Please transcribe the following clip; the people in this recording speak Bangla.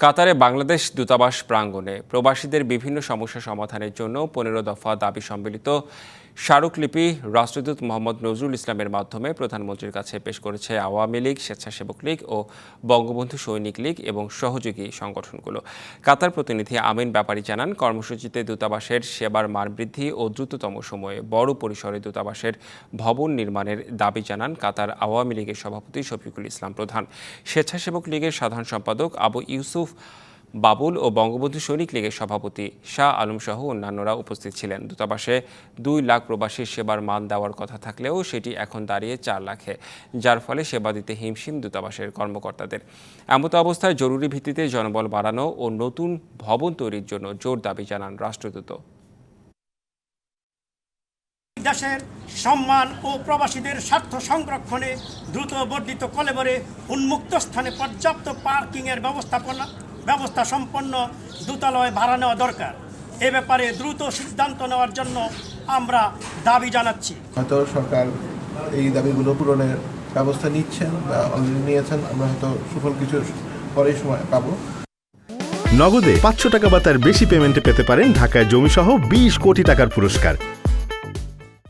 কাতারে বাংলাদেশ দূতাবাস প্রাঙ্গণে প্রবাসীদের বিভিন্ন সমস্যা সমাধানের জন্য ১৫ দফা দাবি সম্বলিত স্মারকলিপি রাষ্ট্রদূত মোহাম্মদ নজরুল ইসলামের মাধ্যমে প্রধানমন্ত্রীর কাছে পেশ করেছে আওয়ামী লীগ, স্বেচ্ছাসেবক লীগ ও বঙ্গবন্ধু সৈনিক লীগ এবং সহযোগী সংগঠনগুলো। কাতার প্রতিনিধি আমিন ব্যাপারী জানান, কর্মসূচিতে দূতাবাসের সেবার মান বৃদ্ধি ও দ্রুততম সময়ে বড় পরিসরে দূতাবাসের ভবন নির্মাণের দাবি জানান কাতার আওয়ামী লীগের সভাপতি শফিকুল ইসলাম প্রধান। স্বেচ্ছাসেবক লীগের সাধারণ সম্পাদক আবু ইউসুফ বাবুল ও বঙ্গবন্ধু সৈনিক লীগের সভাপতি শাহ আলম সহ অন্যান্যরা উপস্থিত ছিলেন। দূতাবাসে ২ লাখ প্রবাসীর সেবার মান দেওয়ার কথা থাকলেও সেটি এখন দাঁড়িয়ে ৪ লাখে, যার ফলে সেবা দিতে হিমশিম দূতাবাসের কর্মকর্তাদের। এমত অবস্থায় জরুরি ভিত্তিতে জনবল বাড়ানো ও নতুন ভবন তৈরির জন্য জোর দাবি জানান রাষ্ট্রদূত। দেশের সম্মান ও প্রবাসীদের স্বার্থ সংরক্ষণে দ্রুত বর্ধিত কলেবরে উন্মুক্ত স্থানে পর্যাপ্ত পার্কিংয়ের ব্যবস্থা সম্পন্ন দূতালয় ভাড়া নেওয়া দরকার। এ ব্যাপারে দ্রুত সিদ্ধান্ত নেওয়ার জন্য আমরা দাবি জানাচ্ছি। হয়তো সরকার এই দাবিগুলো পূরণের ব্যবস্থা নিচ্ছেন বা অলরেডি নিয়েছেন। আমরা হয়তো সুফল কিছু পরে সময় পাবো। নগদে ৫০০ টাকা বা তার বেশি পেমেন্টে পেতে পারেন ঢাকায় জমিসহ ২০ কোটি টাকার পুরস্কার।